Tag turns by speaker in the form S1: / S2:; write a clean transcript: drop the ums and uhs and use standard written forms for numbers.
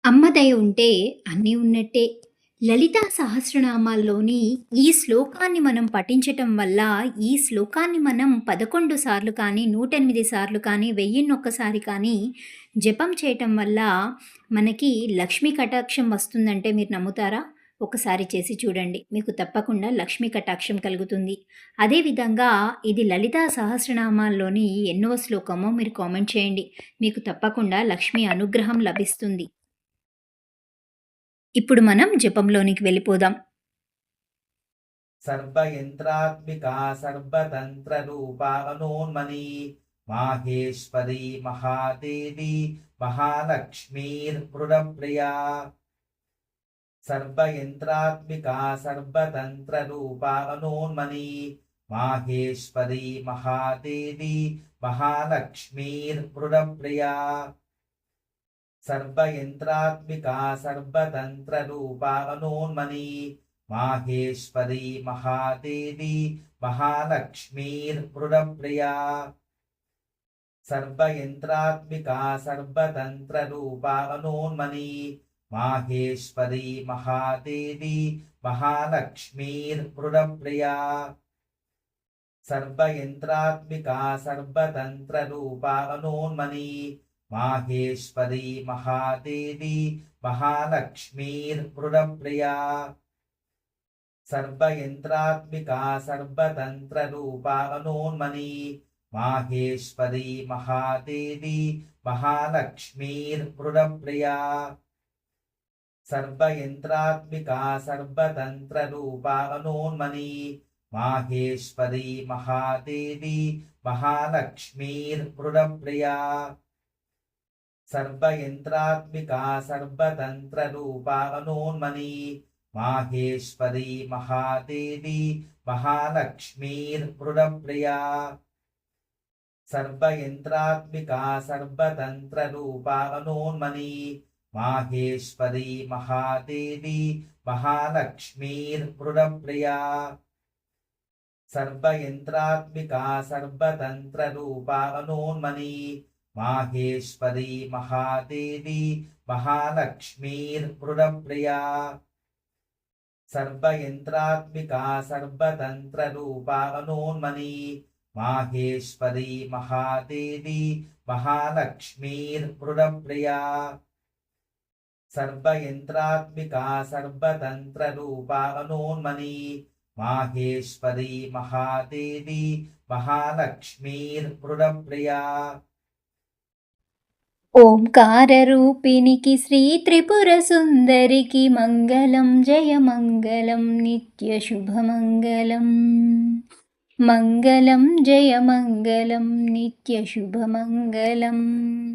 S1: అమ్మ దయ ఉంటే అన్నీ ఉన్నట్టే. లలితా సహస్రనామాల్లోని ఈ శ్లోకాన్ని మనం పఠించటం వల్ల, ఈ శ్లోకాన్ని మనం 11 సార్లు కానీ, 108 సార్లు కానీ, 1001 సారి కానీ జపం చేయటం వల్ల మనకి లక్ష్మీ కటాక్షం వస్తుందంటే మీరు నమ్ముతారా? ఒకసారి చేసి చూడండి. మీకు తప్పకుండా లక్ష్మీ కటాక్షం కలుగుతుంది. అదేవిధంగా ఇది లలితా సహస్రనామాల్లోని ఎన్నవ శ్లోకమో మీరు కామెంట్ చేయండి. మీకు తప్పకుండా లక్ష్మీ అనుగ్రహం లభిస్తుంది. ఇప్పుడు మనం జపంలోనికి వెళ్ళిపోదాం.
S2: సర్వయంత్రాత్మికా సర్వతంత్ర రూపా మనోన్మణి మాహేశ్వరి మహాదేవి మహాలక్ష్మీర్మృడప్రియా. సర్వయంత్రాత్మికా సర్వతంత్ర రూపా మనోన్మణి మాహేశ్వరి మహాదేవి మహాలక్ష్మీర్మృడప్రియా. సర్వయంత్రాత్మికా సర్వతంత్ర రూపా మనోన్మణి మాహేశ్వరి మహాదేవి మహాలక్ష్మీర్మృడప్రియా. సర్వయంత్రాత్మికా సర్వతంత్ర రూపా మనోన్మణి మాహేశ్వరి మహాదేవి మహాలక్ష్మీర్మృడప్రియా. సర్వయంత్రాత్మికా సర్వతంత్ర రూపా మనోన్మణి మాహేశ్వరి మహాదేవి మహాలక్ష్మీర్మృడప్రియా. సర్వయంత్రాత్మికా సర్వతంత్ర రూపా మనోన్మణి మాహేశ్వరి మహాదేవి మహాలక్ష్మీర్మృడప్రియా. సర్వయంత్రాత్మికా సర్వతంత్ర రూపా మనోన్మణి మాహేశ్వరి మహాదేవి మహాలక్ష్మీర్మృడప్రియా. సర్వయంత్రాత్మికా సర్వతంత్ర రూపా మనోన్మణి మాహేశ్వరి మహాదేవి మహాలక్ష్మీర్మృడప్రియా. సర్వయంత్రాత్మికా సర్వతంత్ర రూపా మనోన్మణి మాహేశ్వరి మహాదేవి మహాలక్ష్మీర్మృడప్రియా. సర్వయంత్రాత్మికా సర్వతంత్ర రూపా మనోన్మణి మాహేశ్వరి మహాదేవి మహాలక్ష్మీర్మృడప్రియా. సర్వయంత్రాత్మికా సర్వతంత్ర రూపా మనోన్మణి మాహేశ్వరి మహాదేవి మహాలక్ష్మీర్మృడప్రియా. సర్వయంత్రాత్మికా సర్వతంత్ర రూపా మనోన్మణి మాహేశ్వరి మహాదేవి మహాలక్ష్మీర్మృడప్రియా.
S1: ఓంకారరూపిణికి శ్రీ త్రిపుర సుందరికి మంగళం జయ మంగళం నిత్య శుభమంగళం. మంగళం జయ మంగళం నిత్య శుభమంగళం.